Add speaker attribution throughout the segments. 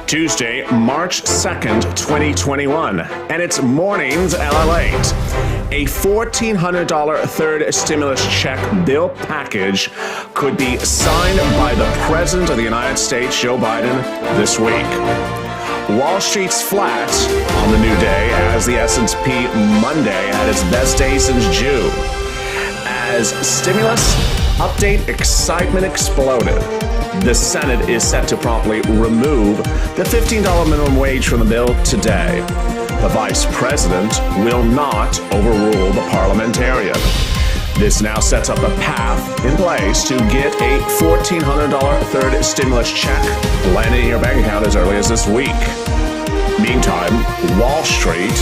Speaker 1: Tuesday, March 2nd, 2021, and it's Mornings Lalate. A $1,400 third stimulus check bill package could be signed by the President of the United States, Joe Biden, this week. Wall Street's flat on the new day as the S&P Monday had its best day since June. As stimulus update excitement exploded, the Senate is set to promptly remove the $15 minimum wage from the bill today. The Vice President will not overrule the parliamentarian. This now sets up a path in place to get a $1,400 third stimulus check landing in your bank account as early as this week. Meantime, Wall Street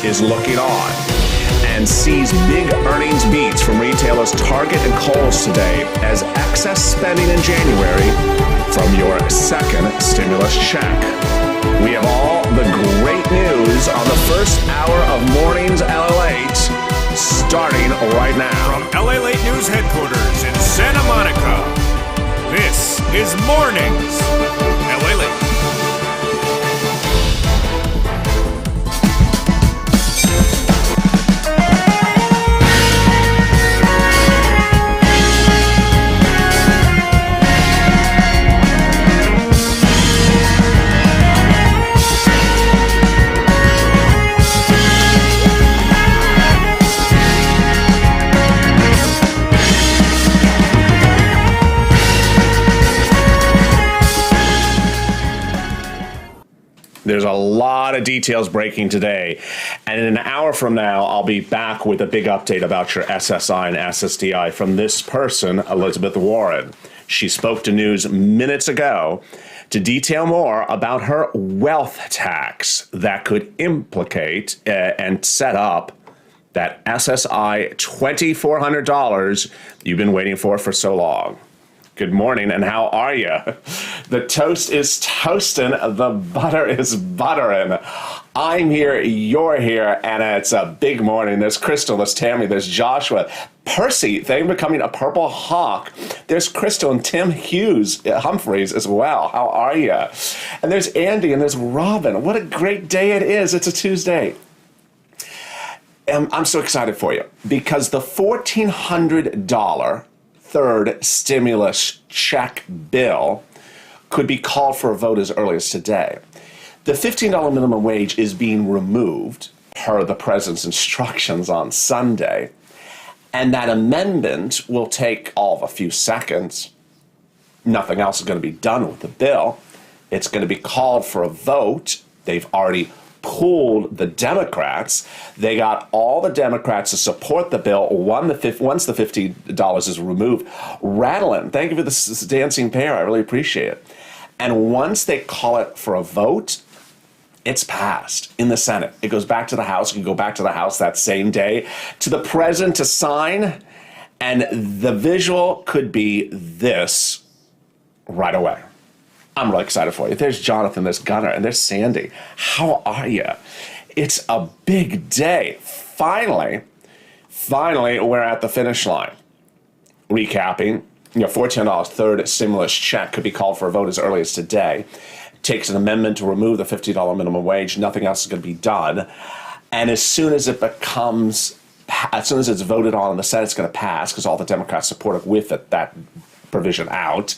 Speaker 1: is looking on and sees big earnings beats from retailers Target and Kohl's today as excess spending in January from your second stimulus check. We have all the great news on the first hour of Mornings Lalate starting right now.
Speaker 2: From Lalate News headquarters in Santa Monica, this is Mornings Lalate.
Speaker 1: There's a lot of details breaking today, and in an hour from now, I'll be back with a big update about your SSI and SSDI from this person, Elizabeth Warren. She spoke to news minutes ago to detail more about her wealth tax that could implicate and set up that SSI $2,400 you've been waiting for so long. Good morning, and how are you? The toast is toasting, the butter is buttering. I'm here, you're here, and it's a big morning. There's Crystal, there's Tammy, there's Joshua. Percy, thank you for becoming a Purple Hawk. There's Crystal and Tim Humphreys as well. How are you? And there's Andy and there's Robin. What a great day it is. It's a Tuesday. I'm so excited for you because the $1,400 third stimulus check bill could be called for a vote as early as today. The $15 minimum wage is being removed per the president's instructions on Sunday, and that amendment will take all of a few seconds. Nothing else is going to be done with the bill. It's going to be called for a vote. They've already pulled the Democrats. They got all the Democrats to support the bill once the $50 is removed. Rattling, thank you for this dancing pair. I really appreciate it. And once they call it for a vote, it's passed in the Senate. It goes back to the House. It can go back to the House that same day to the president to sign. And the visual could be this right away. I'm really excited for you. There's Jonathan, there's Gunnar, and there's Sandy. How are you? It's a big day. Finally, we're at the finish line. Recapping, $14 third stimulus check could be called for a vote as early as today. Takes an amendment to remove the $50 minimum wage. Nothing else is going to be done. And as soon as it's voted on in the Senate, it's going to pass because all the Democrats support it with that provision out.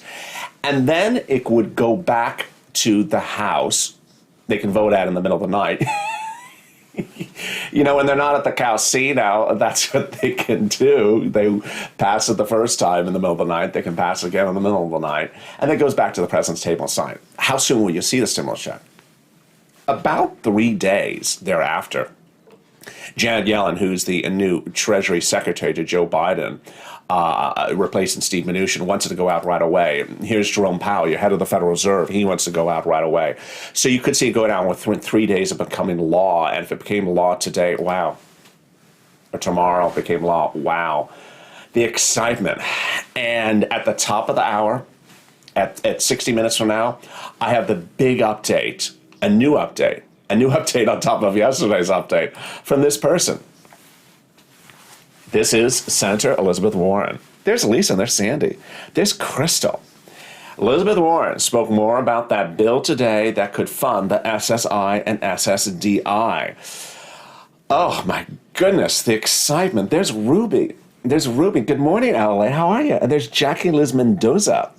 Speaker 1: And then it would go back to the House. They can vote at in the middle of the night. When they're not at the casino, that's what they can do. They pass it the first time in the middle of the night. They can pass it again in the middle of the night. And it goes back to the president's table and sign. How soon will you see the stimulus check? About 3 days thereafter. Janet Yellen, who's the new Treasury Secretary to Joe Biden, replacing Steve Mnuchin, wants it to go out right away. Here's Jerome Powell, your head of the Federal Reserve. He wants to go out right away. So you could see it go down within 3 days of becoming law. And if it became law today, wow. Or tomorrow it became law, wow. The excitement. And at the top of the hour, at 60 minutes from now, I have the big update, a new update on top of yesterday's update from this person. This is Senator Elizabeth Warren. There's Lisa and there's Sandy. There's Crystal. Elizabeth Warren spoke more about that bill today that could fund the SSI and SSDI. Oh my goodness, the excitement. There's Ruby. Good morning, Lalate. How are you? And there's Jackie Liz Mendoza.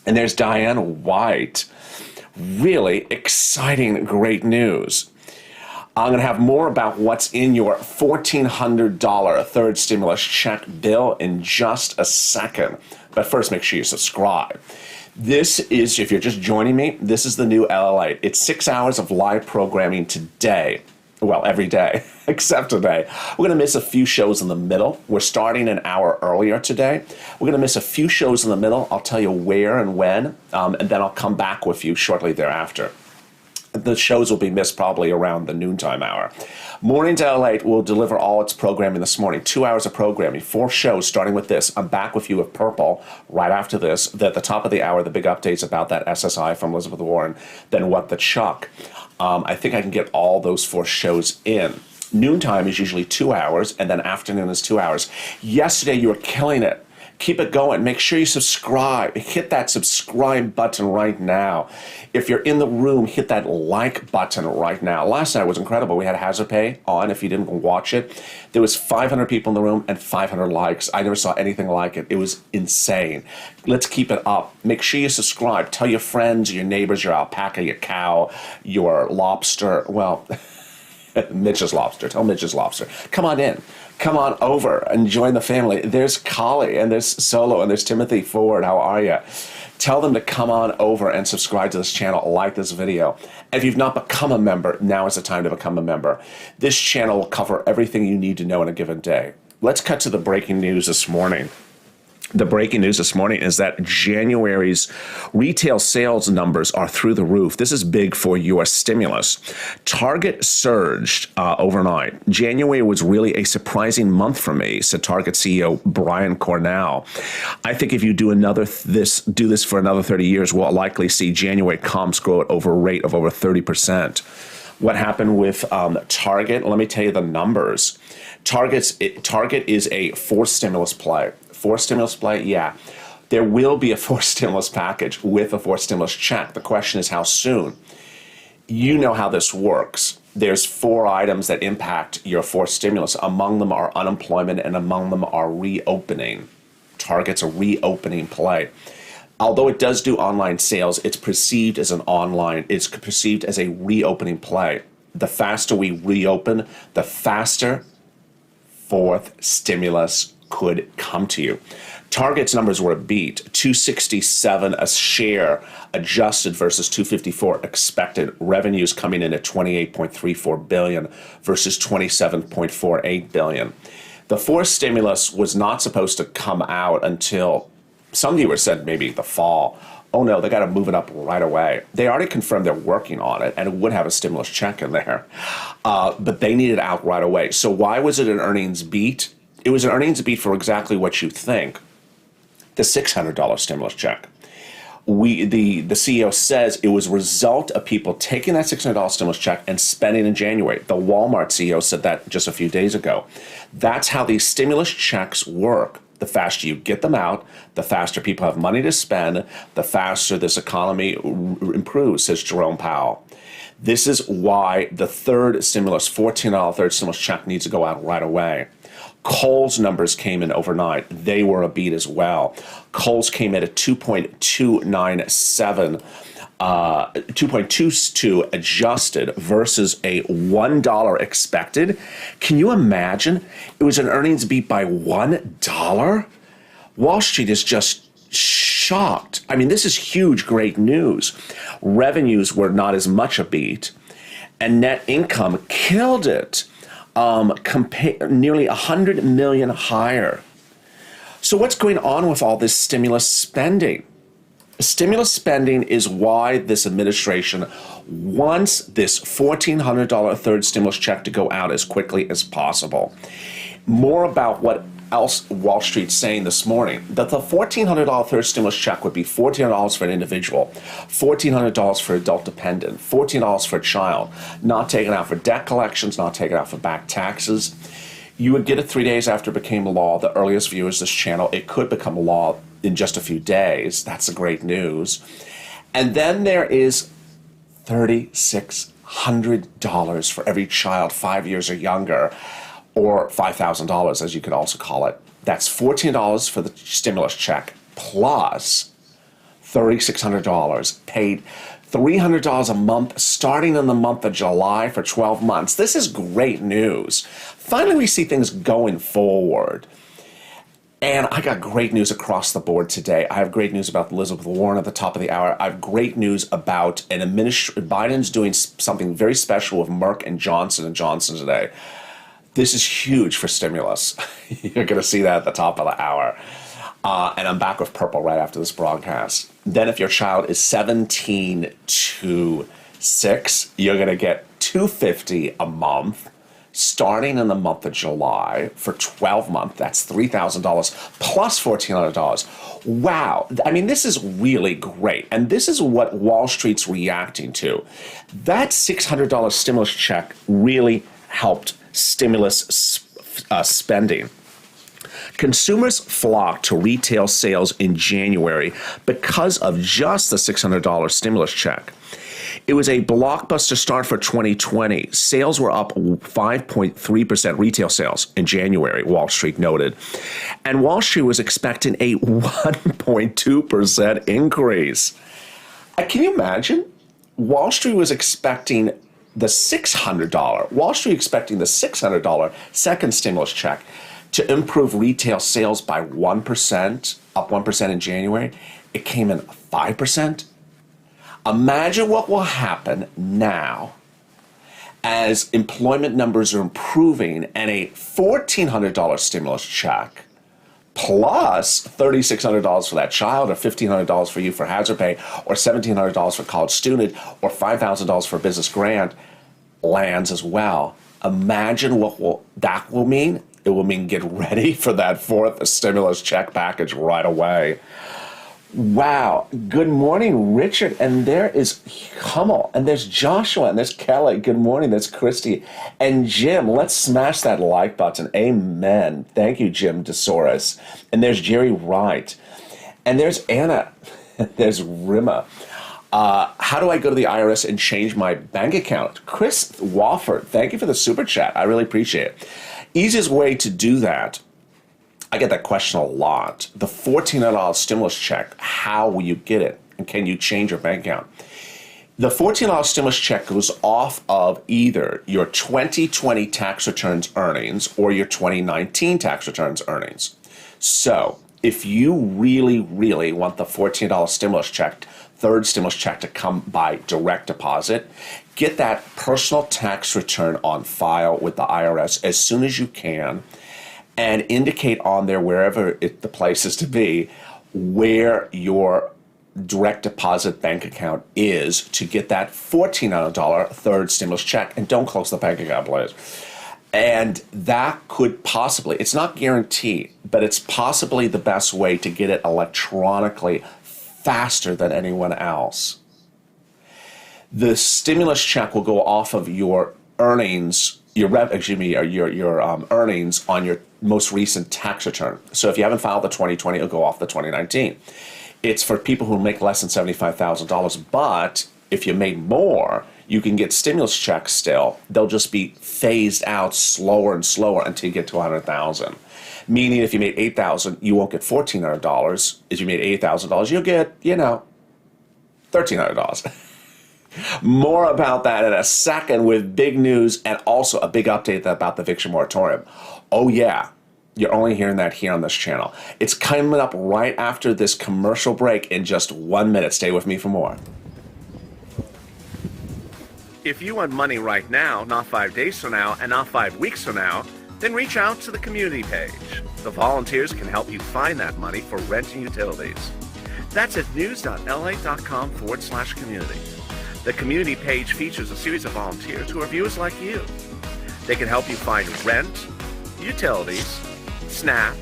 Speaker 1: And there's Diane White. Really exciting, great news. I'm going to have more about what's in your $1,400 third stimulus check bill in just a second. But first, make sure you subscribe. This is, if you're just joining me, this is the new Lalate. It's 6 hours of live programming today. Well, every day, except today. We're going to miss a few shows in the middle. We're starting an hour earlier today. We're going to miss a few shows in the middle. I'll tell you where and when, and then I'll come back with you shortly thereafter. The shows will be missed probably around the noontime hour. Morning to Lalate will deliver all its programming this morning. 2 hours of programming, 4 shows starting with this. I'm back with you with Purple right after this. At the top of the hour, the big updates about that SSI from Elizabeth Warren. Then What the Chuck. I think I can get all those 4 shows in. Noontime is usually 2 hours, and then afternoon is 2 hours. Yesterday, you were killing it. Keep it going. Make sure you subscribe. Hit that subscribe button right now. If you're in the room, hit that like button right now. Last night was incredible. We had Hazard Pay on. If you didn't watch it, there was 500 people in the room and 500 likes. I never saw anything like it. It was insane. Let's keep it up. Make sure you subscribe. Tell your friends, your neighbors, your alpaca, your cow, your lobster. Well, Mitch's Lobster. Tell Mitch's Lobster. Come on in. Come on over and join the family. There's Collie and there's Solo and there's Timothy Ford. How are you? Tell them to come on over and subscribe to this channel, like this video. And if you've not become a member, now is the time to become a member. This channel will cover everything you need to know in a given day. Let's cut to the breaking news this morning. The breaking news this morning is that January's retail sales numbers are through the roof. This is big for your stimulus. Target surged overnight. January was really a surprising month for me, said Target CEO Brian Cornell. I think if you do this for another 30 years, we'll likely see January comps grow at over a rate of over 30%. What happened with Target? Let me tell you the numbers. Target is a forced stimulus play. Forced stimulus play, yeah. There will be a forced stimulus package with a forced stimulus check. The question is how soon. You know how this works. There's 4 items that impact your forced stimulus. Among them are unemployment and among them are reopening. Target's a reopening play. Although it does do online sales, it's perceived as a reopening play. The faster we reopen, the faster fourth stimulus could come to you. Target's numbers were a beat. $267 a share adjusted versus $254 expected. Revenues coming in at $28.34 billion versus $27.48 billion. The fourth stimulus was not supposed to come out until, some viewers said maybe the fall. Oh no, they got to move it up right away. They already confirmed they're working on it, and it would have a stimulus check in there. But they need it out right away. So why was it an earnings beat? It was an earnings beat for exactly what you think. The $600 stimulus check. The CEO says it was a result of people taking that $600 stimulus check and spending in January. The Walmart CEO said that just a few days ago. That's how these stimulus checks work. The faster you get them out, the faster people have money to spend, the faster this economy improves, says Jerome Powell. This is why the third stimulus, $14 third stimulus check, needs to go out right away. Kohl's numbers came in overnight. They were a beat as well. Kohl's came in at 2.297, 2.22 adjusted versus a $1 expected. Can you imagine? It was an earnings beat by $1. Wall Street is just shocked. I mean, this is huge, great news. Revenues were not as much a beat, and net income killed it. Nearly 100 million higher. So what's going on with all this stimulus spending? Stimulus spending is why this administration wants this $1,400 third stimulus check to go out as quickly as possible. More about what else Wall Street's saying this morning, that the $1,400 third stimulus check would be $1,400 for an individual, $1,400 for adult dependent, $14 for a child, not taken out for debt collections, not taken out for back taxes. You would get it 3 days after it became law. The earliest viewers this channel, it could become law in just a few days. That's the great news. And then there is $3,600 for every child 5 years or younger, or $5,000 as you could also call it. That's $14 for the stimulus check plus $3,600 paid $300 a month starting in the month of July for 12 months. This is great news. Finally, we see things going forward. And I got great news across the board today. I have great news about Elizabeth Warren at the top of the hour. I have great news about Biden's doing something very special with Merck and Johnson & Johnson today. This is huge for stimulus. You're going to see that at the top of the hour. And I'm back with Purple right after this broadcast. Then if your child is 17 to 6, you're going to get $250 a month starting in the month of July for 12 months. That's $3,000 plus $1,400. Wow. I mean, this is really great. And this is what Wall Street's reacting to. That $600 stimulus check really helped stimulus spending. Consumers flocked to retail sales in January because of just the $600 stimulus check. It was a blockbuster start for 2020. Sales were up 5.3% retail sales in January, Wall Street noted. And Wall Street was expecting a 1.2% increase. Can you imagine? Wall Street was expecting the $600 second stimulus check to improve retail sales by 1%, up 1% in January. It came in 5%. Imagine what will happen now as employment numbers are improving and a $1,400 stimulus check plus $3,600 for that child, or $1,500 for you for hazard pay, or $1,700 for college student, or $5,000 for business grant lands as well. Imagine what that will mean. It will mean get ready for that fourth stimulus check package right away. Wow. Good morning, Richard. And there is Hummel, and there's Joshua, and there's Kelly. Good morning. There's Christy. And Jim, let's smash that like button. Amen. Thank you, Jim DeSoris. And there's Jerry Wright. And there's Anna. There's Rima. How do I go to the IRS and change my bank account? Chris Wofford, thank you for the super chat. I really appreciate it. Easiest way to do that, I get that question a lot. The $1,400 stimulus check, how will you get it? And can you change your bank account? The $1,400 stimulus check goes off of either your 2020 tax returns earnings or your 2019 tax returns earnings. So if you really, really want the $1,400 stimulus check, third stimulus check to come by direct deposit, get that personal tax return on file with the IRS as soon as you can, and indicate on there, wherever the place is to be, where your direct deposit bank account is to get that $1,400 third stimulus check. And don't close the bank account, please. And that could possibly, it's not guaranteed, but it's possibly the best way to get it electronically faster than anyone else. The stimulus check will go off of your earnings, your earnings on your most recent tax return. So if you haven't filed the 2020, it'll go off the 2019. It's for people who make less than $75,000, but if you made more, you can get stimulus checks still. They'll just be phased out slower and slower until you get to $100,000. Meaning if you made $8,000, you won't get $1,400. If you made $8,000, you'll get, $1,300. More about that in a second with big news and also a big update about the eviction moratorium. Oh yeah, you're only hearing that here on this channel. It's coming up right after this commercial break in just 1 minute. Stay with me for more. If you want money right now, not 5 days from now, and not 5 weeks from now, then reach out to the community page. The volunteers can help you find that money for rent and utilities. That's at news.la.com/community. The community page features a series of volunteers who are viewers like you. They can help you find rent, utilities, SNAP,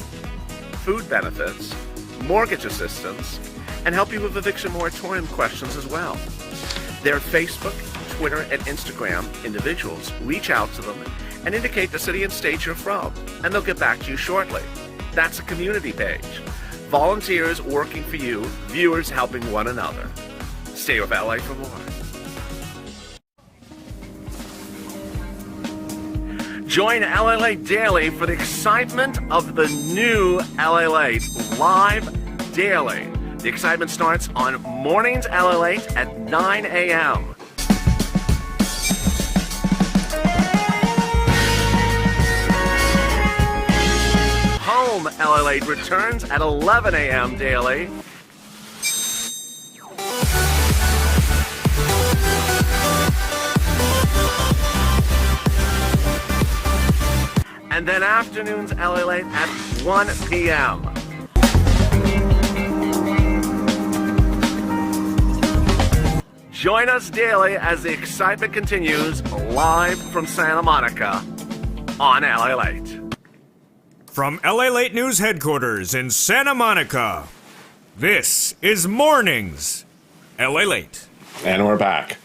Speaker 1: food benefits, mortgage assistance, and help you with eviction moratorium questions as well. Their Facebook, Twitter, and Instagram individuals reach out to them and indicate the city and state you're from, and they'll get back to you shortly. That's a community page. volunteers working for you, viewers helping one another. Stay with LA for more. Join Lalate Daily for the excitement of the new Lalate live daily. The excitement starts on Mornings Lalate at 9 a.m. Home Lalate returns at 11 a.m. daily. And then afternoons Lalate at 1 p.m. Join us daily as the excitement continues live from Santa Monica on Lalate.
Speaker 2: From Lalate News Headquarters in Santa Monica, this is Mornings Lalate.
Speaker 1: And we're back.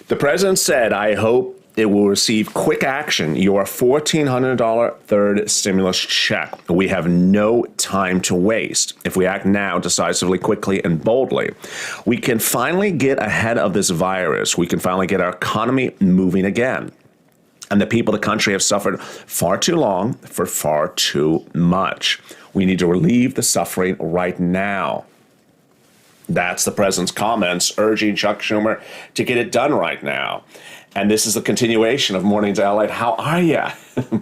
Speaker 1: The president said, I hope it will receive quick action, your $1,400 third stimulus check. We have no time to waste. If we act now decisively, quickly, and boldly, we can finally get ahead of this virus. We can finally get our economy moving again. And the people of the country have suffered far too long for far too much. We need to relieve the suffering right now. That's the president's comments urging Chuck Schumer to get it done right now. And this is the continuation of Mornings Lalate. How are you?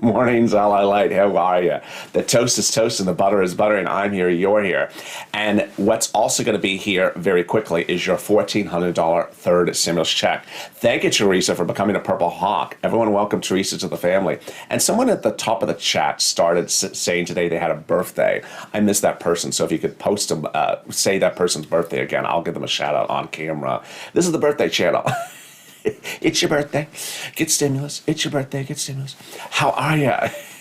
Speaker 1: Mornings Lalate, how are you? The toast is toast and the butter is butter, and I'm here, you're here. And what's also going to be here very quickly is your $1,400 third stimulus check. Thank you, Teresa, for becoming a Purple Hawk. Everyone welcome Teresa to the family. And someone at the top of the chat started saying today they had a birthday. I missed that person, so if you could post them, say that person's birthday again, I'll give them a shout out on camera. This is the birthday channel. It's your birthday. Get stimulus. It's your birthday. Get stimulus. How are you?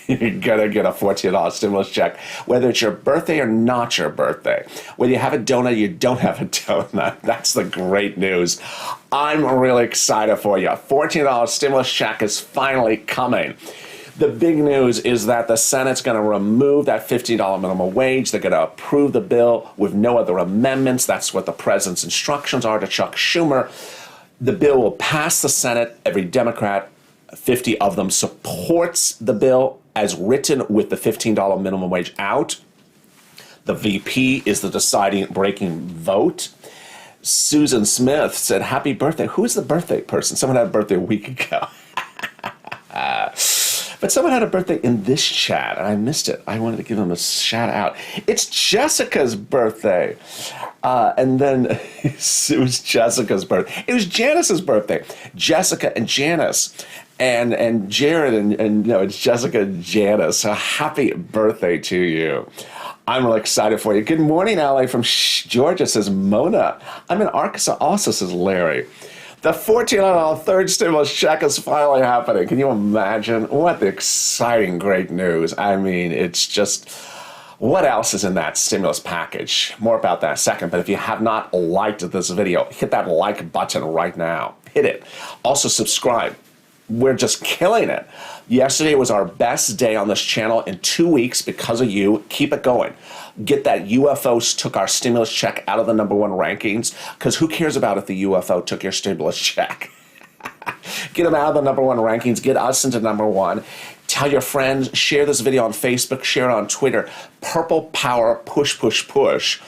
Speaker 1: You're going to get a $14 stimulus check, whether it's your birthday or not your birthday. Whether you have a donut or you don't have a donut. That's the great news. I'm really excited for you. $14 stimulus check is finally coming. The big news is that the Senate's going to remove that $15 minimum wage. They're going to approve the bill with no other amendments. That's what the president's instructions are to Chuck Schumer. The bill will pass the Senate. Every Democrat, 50 of them, supports the bill as written with the $15 minimum wage out. The VP is the deciding breaking vote. Susan Smith said, happy birthday. Who is the birthday person? Someone had a birthday a week ago. But someone had a birthday in this chat, and I missed it. I wanted to give them a shout out. It's Jessica's birthday. And then it was Jessica's birthday. It was Janice's birthday. Jessica and Janice. And Jared and no, it's Jessica and Janice. So happy birthday to you. I'm really excited for you. Good morning, LA from Georgia, says Mona. I'm in Arkansas also, says Larry. The $14 third stimulus check is finally happening. Can you imagine? What the exciting, great news. I mean, it's just, what else is in that stimulus package? More about that in a second, but if you have not liked this video, hit that like button right now. Hit it. Also subscribe. We're just killing it. Yesterday was our best day on this channel in 2 weeks because of you. Keep it going. Get that UFOs took our stimulus check out of the #1 rankings, because who cares about if the UFO took your stimulus check? Get them out of the #1 rankings. Get us into #1. Tell your friends. Share this video on Facebook. Share it on Twitter. Purple Power push, push, push.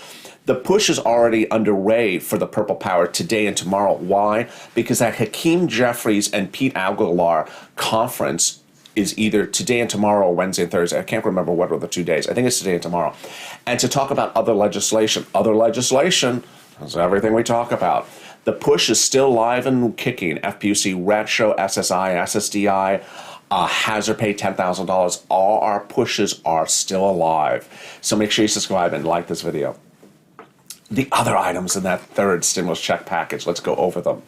Speaker 1: The push is already underway for the Purple Power today and tomorrow. Why? Because that Hakeem Jeffries and Pete Aguilar conference is either today and tomorrow or Wednesday and Thursday. I can't remember what are the 2 days. I think it's today and tomorrow. And to talk about other legislation. Other legislation is everything we talk about. The push is still live and kicking. FPUC, Retro, SSI, SSDI, hazard pay $10,000. All our pushes are still alive. So make sure you subscribe and like this video. The other items in that third stimulus check package, let's go over them.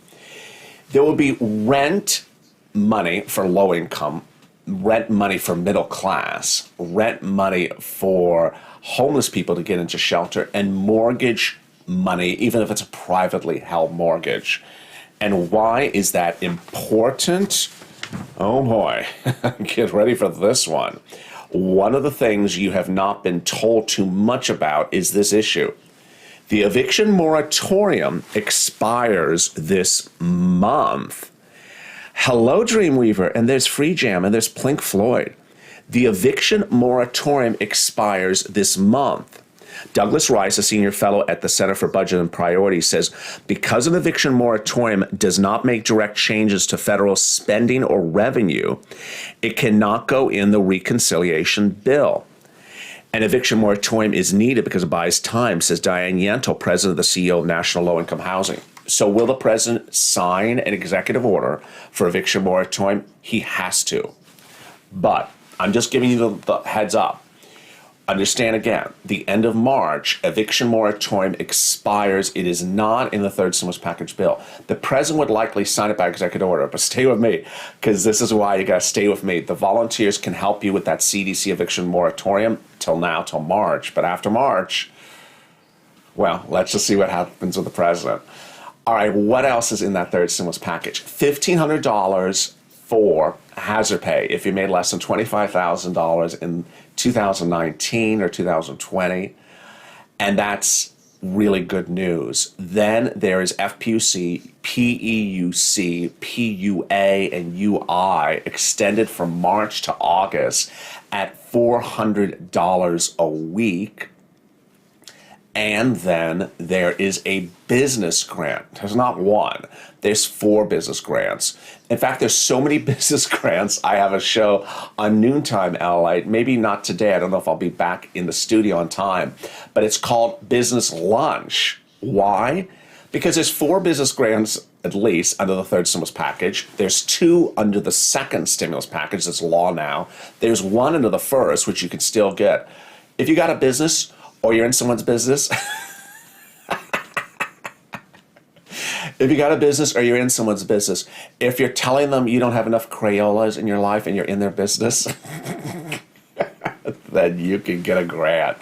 Speaker 1: There will be rent money for low income, rent money for middle class, rent money for homeless people to get into shelter, and mortgage money, even if it's a privately held mortgage. And why is that important? Oh boy, get ready for this one. One of the things you have not been told too much about is this issue. The eviction moratorium expires this month. Hello, Dreamweaver, and there's Free Jam, and there's Pink Floyd. The eviction moratorium expires this month. Douglas Rice, a senior fellow at the Center for Budget and Priorities, says because an eviction moratorium does not make direct changes to federal spending or revenue, it cannot go in the reconciliation bill. An eviction moratorium is needed because it buys time, says Diane Yentl, president of the CEO of National Low Income Housing. So will the president sign an executive order for eviction moratorium? He has to. But I'm just giving you the heads up. Understand again, the end of March, eviction moratorium expires. It is not in the third stimulus package bill. The president would likely sign it by executive order, but stay with me, because this is why you got to stay with me. The volunteers can help you with that CDC eviction moratorium till March. But after March, well, let's just see what happens with the president. All right, what else is in that third stimulus package? $1,500 for hazard pay if you made less than $25,000 in 2019 or 2020, and that's really good news. Then there is FPUC, PEUC, PUA, and UI extended from March to August at $400 a week. And then there is a business grant. There's not one. There's 4 business grants. In fact, there's so many business grants. I have a show on noontime, Lalate. Maybe not today. I don't know if I'll be back in the studio on time. But it's called Business Lunch. Why? Because there's 4 business grants at least under the third stimulus package. There's 2 under the second stimulus package. That's law now. There's 1 under the first, which you can still get. If you got a business, or you're in someone's business. If you got a business or you're in someone's business, if you're telling them you don't have enough Crayolas in your life and you're in their business, then you can get a grant.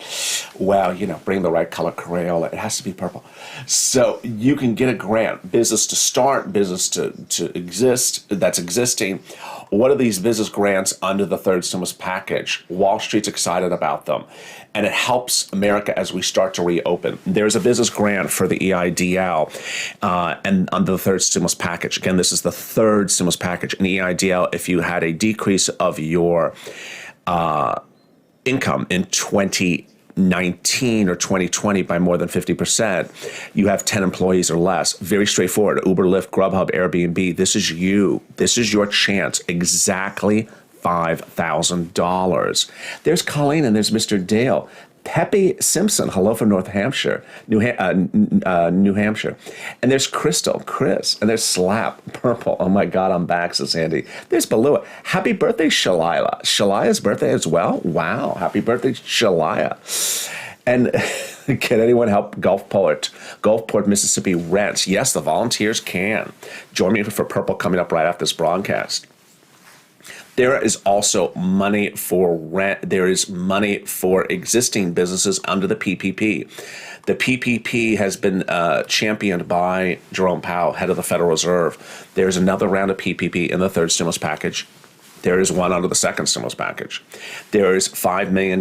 Speaker 1: Well, bring the right color Crayola. It has to be purple. So you can get a grant. Business to start, business to exist, that's existing. What are these business grants under the third stimulus package? Wall Street's excited about them. And it helps America as we start to reopen. There's a business grant for the EIDL and under the third stimulus package. Again, this is the third stimulus package. In EIDL, if you had a decrease of your income in 2019 or 2020 by more than 50%, you have 10 employees or less. Very straightforward. Uber, Lyft, Grubhub, Airbnb. This is you. This is your chance. Exactly $5,000. There's Colleen and there's Mr. Dale. Peppy Simpson, hello from North Hampshire, New Hampshire. And there's Crystal, Chris, and there's Slap, Purple. Oh my God, I'm back, says Andy. There's Balua. Happy birthday, Shalila. Shalila's birthday as well? Wow, happy birthday, Shalila. And can anyone help Gulfport, Mississippi rents? Yes, the volunteers can. Join me for Purple coming up right after this broadcast. There is also money for rent. There is money for existing businesses under the PPP. The PPP has been championed by Jerome Powell, head of the Federal Reserve. There's another round of PPP in the third stimulus package. There is one under the second stimulus package. There is $5 million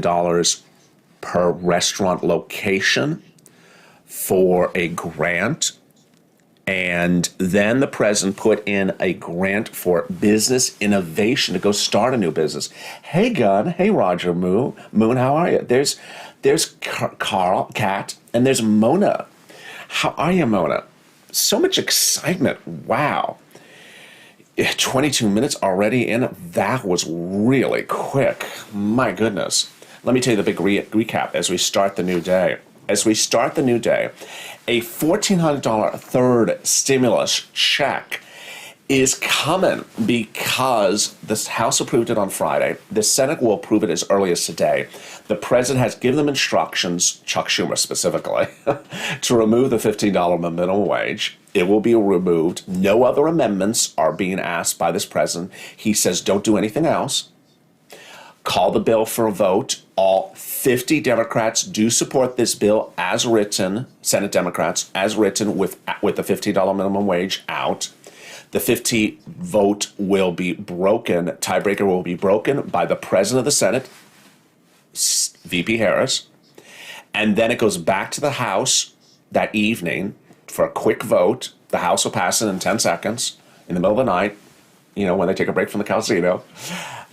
Speaker 1: per restaurant location for a grant. And then the president put in a grant for business innovation to go start a new business. Hey, Gunn. Hey, Roger Moon. How are you? There's Carl, Kat, and there's Mona. How are you, Mona? So much excitement. Wow. 22 minutes already in. That was really quick. My goodness. Let me tell you the big recap as we start the new day. As we start the new day, a $1,400 third stimulus check is coming because the House approved it on Friday. The Senate will approve it as early as today. The president has given them instructions, Chuck Schumer specifically, to remove the $15 minimum wage. It will be removed. No other amendments are being asked by this president. He says don't do anything else. Call the bill for a vote. All 50 Democrats do support this bill as written, Senate Democrats, as written with the $15 minimum wage out. The 50 vote will be broken, tiebreaker will be broken by the president of the Senate, VP Harris. And then it goes back to the House that evening for a quick vote. The House will pass it in 10 seconds in the middle of the night, when they take a break from the casino.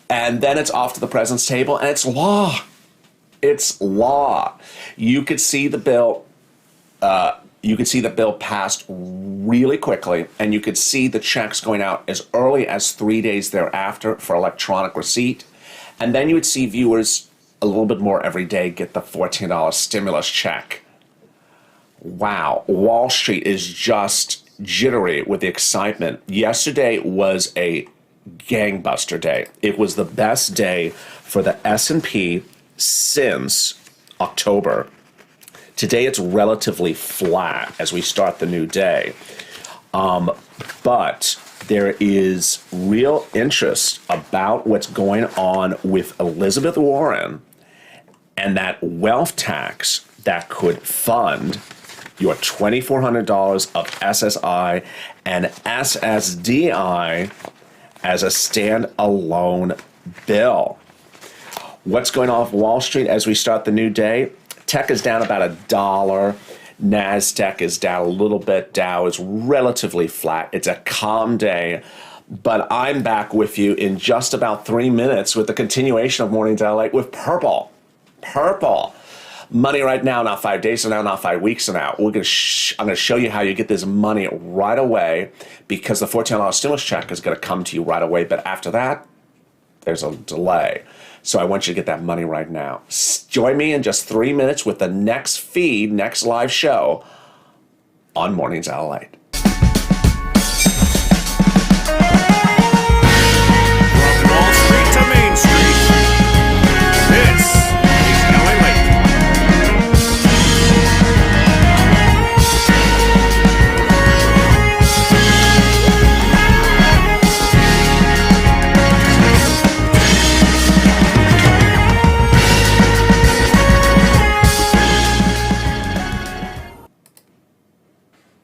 Speaker 1: And then it's off to the president's table, and it's law. It's law. You could see the bill. You could see the bill passed really quickly, and you could see the checks going out as early as 3 days thereafter for electronic receipt. And then you would see viewers a little bit more every day get the $14 stimulus check. Wow, Wall Street is just jittery with the excitement. Yesterday was a gangbuster day. It was the best day for the S&P since October. Today it's relatively flat as we start the new day. But there is real interest about what's going on with Elizabeth Warren and that wealth tax that could fund your $2,400 of SSI and SSDI as a standalone bill. What's going on with Wall Street as we start the new day? Tech is down about $1. NASDAQ is down a little bit. Dow is relatively flat. It's a calm day. But I'm back with you in just about 3 minutes with the continuation of Mornings Lalate with Purple. Purple. Money right now, not 5 days from now, not 5 weeks from now. I'm going to show you how you get this money right away because the $14 stimulus check is going to come to you right away. But after that, there's a delay. So I want you to get that money right now. Join me in just 3 minutes with the next feed, next live show on Mornings Lalate.